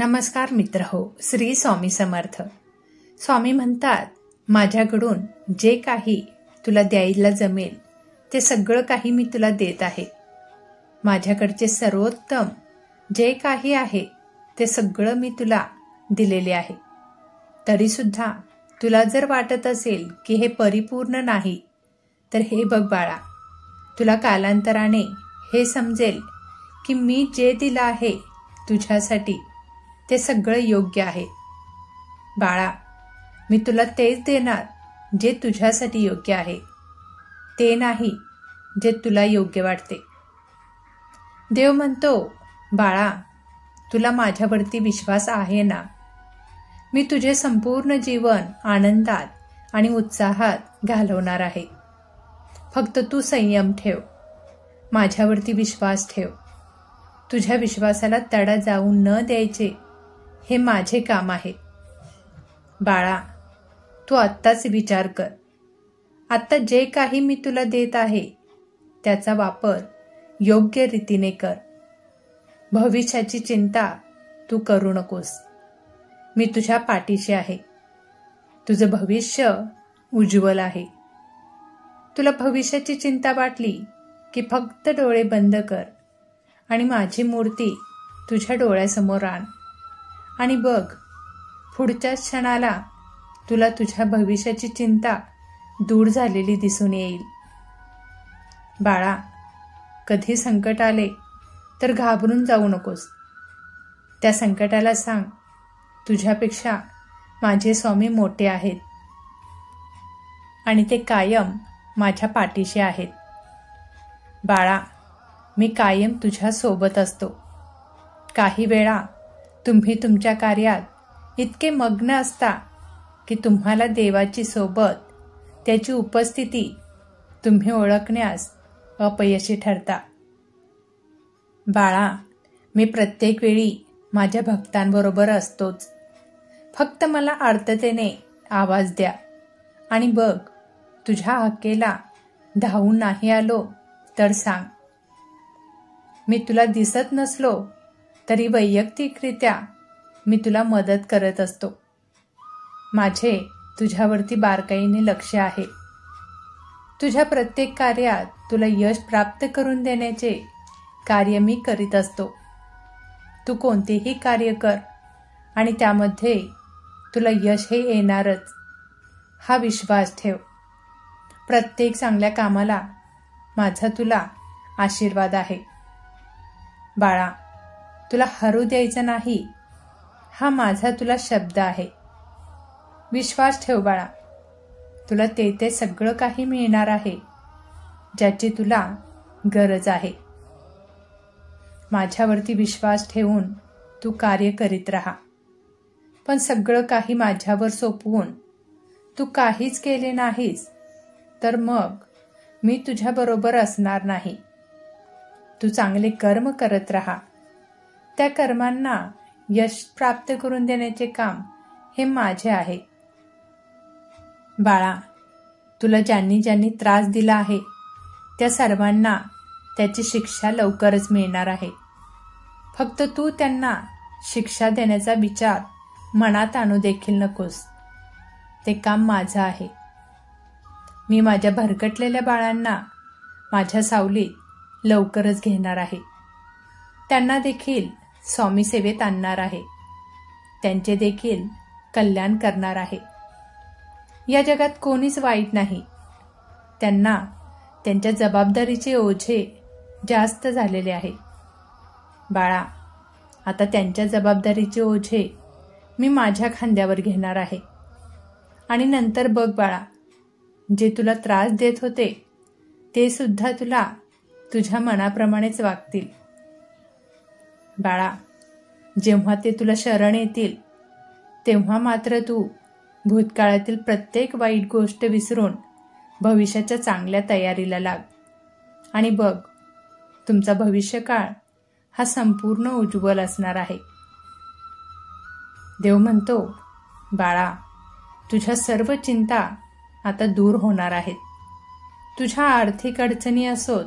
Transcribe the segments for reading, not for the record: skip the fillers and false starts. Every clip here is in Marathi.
नमस्कार मित्रहो, श्री स्वामी समर्थ. स्वामी म्हणतात, माझ्याकडून जे काही तुला द्यायला जमेल ते सगळं काही मी तुला देत आहे. माझ्याकडचे सर्वोत्तम जे काही आहे ते सगळं मी तुला दिलेले आहे. तरी सुद्धा तुला जर वाटत असेल की हे परिपूर्ण नाही, तर हे बघ बाळा, तुला कालांतराने हे समजेल की मी जे दिलं आहे तुझ्यासाठी ते सगळं योग्य आहे. बाळा, मी तुला तेच देणार जे तुझ्यासाठी योग्य आहे, ते नाही जे तुला योग्य वाटते. देव म्हणतो, बाळा, तुला माझ्यावरती विश्वास आहे ना? मी तुझे संपूर्ण जीवन आनंदात आणि उत्साहात घालवणार आहे. फक्त तू संयम ठेव, माझ्यावरती विश्वास ठेव. तुझ्या विश्वासाला तडा जाऊ न द्यायचे हे माझे काम आहे. बाळा, तू आत्ताच विचार कर. आत्ता जे काही मी तुला देत आहे त्याचा वापर योग्य रीतीने कर. भविष्याची चिंता तू करू नकोस. मी तुझ्या पाठीशी आहे. तुझं भविष्य उज्ज्वल आहे. तुला भविष्याची चिंता वाटली की फक्त डोळे बंद कर आणि माझी मूर्ती तुझ्या डोळ्यासमोर आण आणि बघ, पुढच्या क्षणाला तुला तुझ्या भविष्याची चिंता दूर झालेली दिसून येईल. बाळा, कधी संकट आले तर घाबरून जाऊ नकोस. त्या संकटाला सांग, तुझ्यापेक्षा माझे स्वामी मोठे आहेत आणि ते कायम माझ्या पाठीशी आहेत. बाळा, मी कायम तुझ्या सोबत असतो. काही वेळा तुम्ही तुमच्या कार्यात इतके मग्न असता की तुम्हाला देवाची सोबत, त्याची उपस्थिती तुम्ही ओळखण्यास अपयशी ठरता. बाळा, मी प्रत्येक वेळी माझ्या भक्तांबरोबर असतोच. फक्त मला आर्ततेने आवाज द्या आणि बघ, तुझ्या हाकेला धावून नाही आलो तर सांग. मी तुला दिसत नसलो तरी वैयक्तिकरित्या मी तुला मदत करत असतो. माझे तुझ्यावरती बारकाईने लक्ष आहे. तुझ्या प्रत्येक कार्यात तुला यश प्राप्त करून देण्याचे कार्य मी करीत असतो. तू कोणतेही कार्य कर आणि त्यामध्ये तुला यश हे येणारच, हा विश्वास ठेव. प्रत्येक चांगल्या कामाला माझा तुला आशीर्वाद आहे. बाळा, तुला हरू द्यायचं नाही, हा माझा तुला शब्द आहे. विश्वास ठेव बाळा, तुला ते सगळं काही मिळणार आहे ज्याची तुला गरज आहे. माझ्यावरती विश्वास ठेवून तू कार्य करीत राहा. पण सगळं काही माझ्यावर सोपवून तू काहीच केले नाहीस तर मग मी तुझ्याबरोबर असणार नाही. तू चांगले कर्म करत राहा. त्या कर्मांना यश प्राप्त करून देण्याचे काम हे माझे आहे. बाळा, तुला ज्यांनी ज्यांनी त्रास दिला आहे त्या सर्वांना त्याची शिक्षा लवकरच मिळणार आहे. फक्त तू त्यांना शिक्षा देण्याचा विचार मनात आणू देखील नकोस. ते काम माझं आहे. मी माझ्या भरकटलेल्या बाळांना माझ्या सावलीत लवकरच घेणार आहे. त्यांना देखील स्वामी सेवेत आणणार आहे. त्यांचे देखील कल्याण करणार आहे. या जगात कोणीच वाईट नाही. त्यांना त्यांच्या जबाबदारीचे ओझे जास्त झालेले आहे. बाळा, आता त्यांच्या जबाबदारीचे ओझे मी माझ्या खांद्यावर घेणार आहे. आणि नंतर बघ बाळा, जे तुला त्रास देत होते ते सुद्धा तुला तुझ्या मनाप्रमाणेच वागतील. बाळा, जेव्हा ते तुला शरण येतील तेव्हा मात्र तू भूतकाळातील प्रत्येक वाईट गोष्ट विसरून भविष्याच्या चांगल्या तयारीला लाग आणि बघ, तुमचा भविष्यकाळ हा संपूर्ण उज्ज्वल असणार आहे. देव म्हणतो, बाळा, तुझ्या सर्व चिंता आता दूर होणार आहेत. तुझ्या आर्थिक अडचणी असोत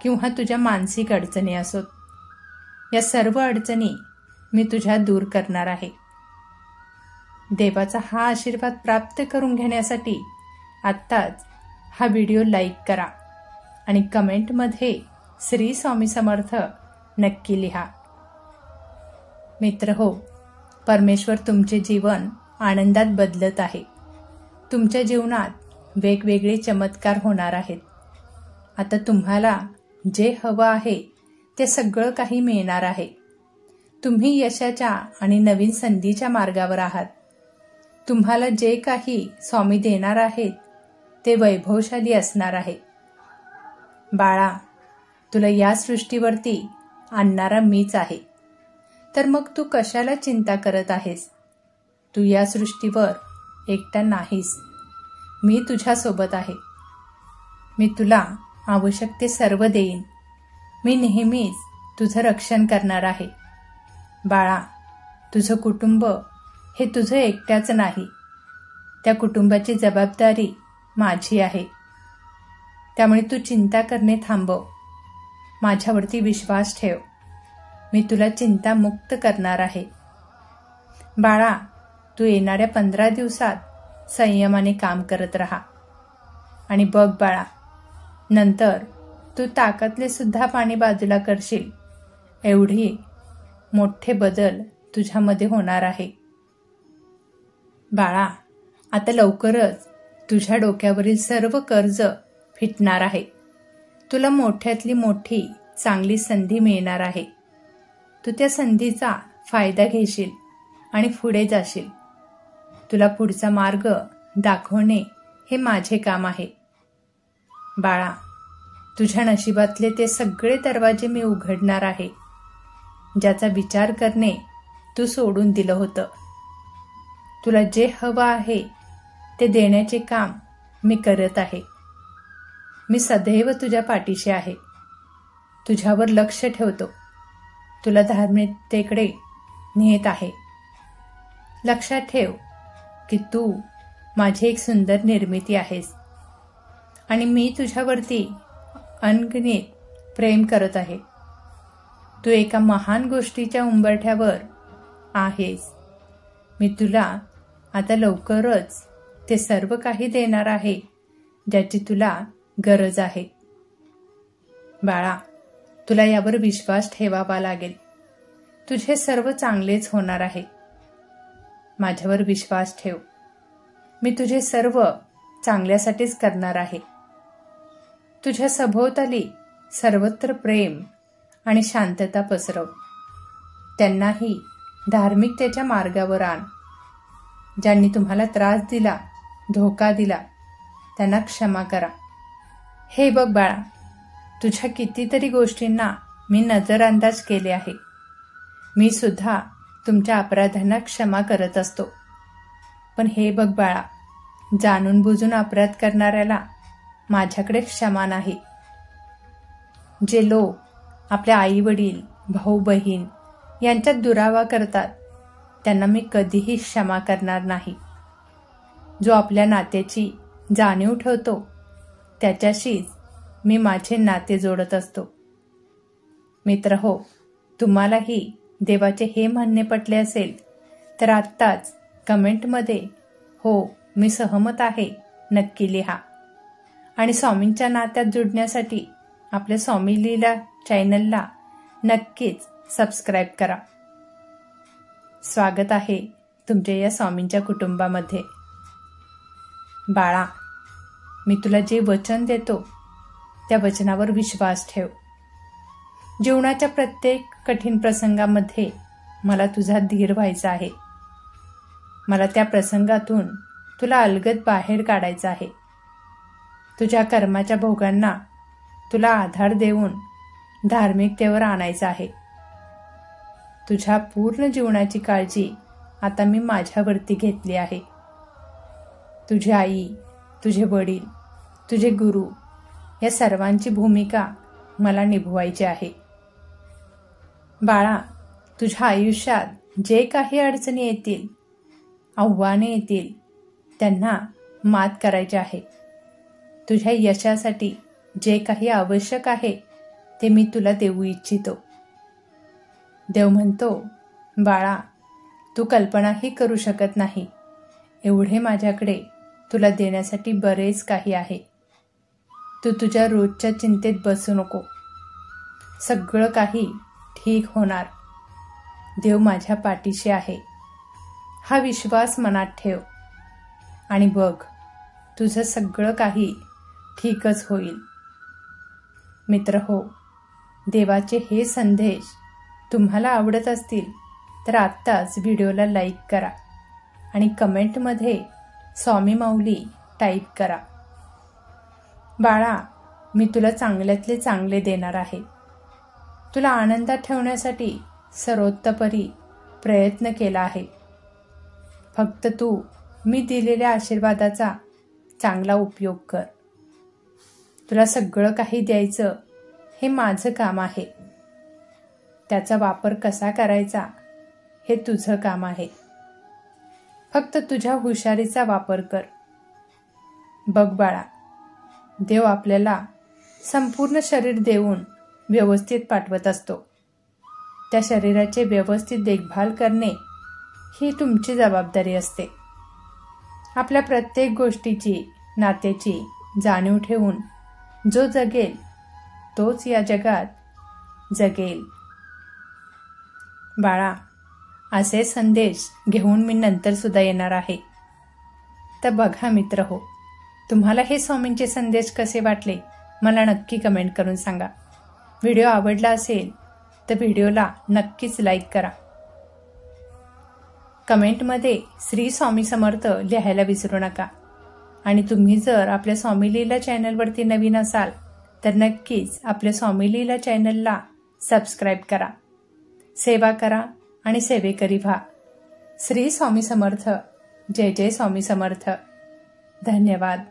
किंवा तुझ्या मानसिक अडचणी असोत, या सर्व अडचणी मी तुझ्या दूर करणार आहे. देवाचा हा आशीर्वाद प्राप्त करून घेण्यासाठी आत्ताच हा व्हिडिओ लाईक करा आणि कमेंटमध्ये श्री स्वामी समर्थ नक्की लिहा. मित्र हो, परमेश्वर तुमचे जीवन आनंदात बदलत आहे. तुमच्या जीवनात वेगवेगळे चमत्कार होणार आहेत. आता तुम्हाला जे हवं आहे ते सगळं काही मिळणार आहे. तुम्ही यशाच्या आणि नवीन संधीच्या मार्गावर आहात. तुम्हाला जे काही स्वामी देणार आहेत ते वैभवशाली असणार आहे. बाळा, तुला या सृष्टीवरती आणणारा मीच आहे. तर मग तू कशाला चिंता करत आहेस? तू या सृष्टीवर एकटा नाहीस. मी तुझ्यासोबत आहे. मी तुला आवश्यक ते सर्व देईन. मी नेहमीच तुझं रक्षण करणार आहे. बाळा, तुझं कुटुंब हे तुझं एकट्याच नाही. त्या कुटुंबाची जबाबदारी माझी आहे. त्यामुळे तू चिंता करणे थांबव. माझ्यावरती विश्वास ठेव. मी तुला चिंतामुक्त करणार आहे. बाळा, तू येणाऱ्या 15 दिवसात संयमाने काम करत राहा. आणि बघ बाळा, नंतर तू ताकातले सुद्धा पाणी बाजूला करशील एवढी मोठे बदल तुझ्यामध्ये होणार आहे. बाळा, आता लवकरच तुझ्या डोक्यावरील सर्व कर्ज फिटणार आहे. तुला मोठ्यातली मोठी चांगली संधी मिळणार आहे. तू त्या संधीचा फायदा घेशील आणि पुढे जाशील. तुला पुढचा मार्ग दाखवणे हे माझे काम आहे. बाळा, तुझ्या नशिबातले ते सगळे दरवाजे मी उघडणार आहे ज्याचा विचार करणे तू सोडून दिलं होतं. तुला जे हवं आहे ते देण्याचे काम मी करत आहे. मी सदैव तुझ्या पाठीशी आहे. तुझ्यावर लक्ष ठेवतो. तुला धार्मिकतेकडे नेत आहे. लक्षात ठेव की तू माझी एक सुंदर निर्मिती आहेस आणि मी तुझ्यावरती अनगिनत प्रेम करत आहे. तू एका महान गोष्टीच्या उंबरठ्यावर आहेस. मी तुला आता लवकरच ते सर्व काही देणार आहे ज्याची तुला गरज आहे. बाळा, तुला यावर विश्वास ठेवावा लागेल. तुझे सर्व चांगलेच होणार आहे. माझ्यावर विश्वास ठेव. मी तुझे सर्व चांगल्यासाठीच करणार आहे. तुझ्या सभोवताली सर्वत्र प्रेम आणि शांतता पसरव. त्यांनाही धार्मिकतेच्या मार्गावर आण. ज्यांनी तुम्हाला त्रास दिला, धोका दिला, त्यांना क्षमा करा. हे बघ बाळा, तुझ्या कितीतरी गोष्टींना मी नजरअंदाज केले आहे. मी सुद्धा तुमच्या अपराधांना क्षमा करत असतो. पण हे बघ बाळा, जाणून बुजून अपराध करणाऱ्याला माझ्याकडे क्षमा नाही. जे लोक आपल्या आई वडील, भाऊ बहीण यांच्यात दुरावा करतात त्यांना मी कधीही क्षमा करणार नाही. जो आपल्या नात्याची जाणीव ठेवतो त्याच्याशीच मी माझे नाते जोडत असतो. मित्र हो, तुम्हालाही देवाचे हे म्हणणे पटले असेल तर आत्ताच कमेंटमध्ये हो मी सहमत आहे नक्की लिहा. आणि स्वामींच्या नात्यात जुडण्यासाठी आपल्या स्वामी लीला चॅनलला नक्कीच सबस्क्राईब करा. स्वागत आहे तुमच्या या स्वामींच्या कुटुंबामध्ये. बाळा, मी तुला जे वचन देतो त्या वचनावर विश्वास ठेव. जीवनाच्या प्रत्येक कठीण प्रसंगामध्ये मला तुझा धीर व्हायचा आहे. मला त्या प्रसंगातून तुला अलगद बाहेर काढायचं आहे. तुझ्या कर्माच्या भोगांना तुला आधार देऊन धार्मिकतेवर आणायचं आहे. तुझ्या पूर्ण जीवनाची काळजी आता मी माझ्यावरती घेतली आहे. तुझी आई, तुझे वडील, तुझे गुरु या सर्वांची भूमिका मला निभवायची आहे. बाळा, तुझ्या आयुष्यात जे काही अडचणी येतील, आव्हाने येतील, त्यांना मात करायचे आहे. तुझ्या यशासाठी जे काही आवश्यक आहे ते मी तुला देऊ इच्छितो. देव म्हणतो, बाळा, तू कल्पनाही करू शकत नाही एवढे माझ्याकडे तुला देण्यासाठी बरेच काही आहे. तू तुझ्या रोजच्या चिंतेत बसू नको. सगळं काही ठीक होणार. देव माझ्या पाठीशी आहे हा विश्वास मनात ठेव आणि बघ, तुझं सगळं काही ठीकच होईल. मित्र हो, देवाचे हे संदेश तुम्हाला आवडत असतील तर आत्ताच व्हिडिओला लाईक करा आणि कमेंटमध्ये स्वामी माऊली टाईप करा. बाळा, मी तुला चांगल्यातले चांगले देणार आहे. तुला आनंदात ठेवण्यासाठी सर्वोत्तपरी प्रयत्न केला आहे. फक्त तू मी दिलेल्या आशीर्वादाचा चांगला उपयोग कर. तुला सगळं काही द्यायचं हे माझं काम आहे. त्याचा वापर कसा करायचा हे तुझं काम आहे. फक्त तुझ्या हुशारीचा वापर कर. बघ बाळा, देव आपल्याला संपूर्ण शरीर देऊन व्यवस्थित पाठवत असतो. त्या शरीराचे व्यवस्थित देखभाल करणे ही तुमची जबाबदारी असते. आपल्या प्रत्येक गोष्टीची, नात्याची जाणीव ठेवून जो जगेल तोच या जगात जगेल. बाळा, असे संदेश घेऊन मी नंतर सुद्धा येणार आहे. तर बघा मित्र हो, तुम्हाला हे स्वामींचे संदेश कसे वाटले मला नक्की कमेंट करून सांगा. व्हिडिओ आवडला असेल तर व्हिडिओला नक्कीच लाईक करा. कमेंटमध्ये श्री स्वामी समर्थ लिहायला विसरू नका. आणि तुम्ही जर आपल्या स्वामी लीला चॅनलवरती नवीन असाल तर नक्कीच आपल्या स्वामी लीला चॅनलला सबस्क्राईब करा. सेवा करा आणि सेवेकरी व्हा. श्री स्वामी समर्थ. जय जय स्वामी समर्थ. धन्यवाद.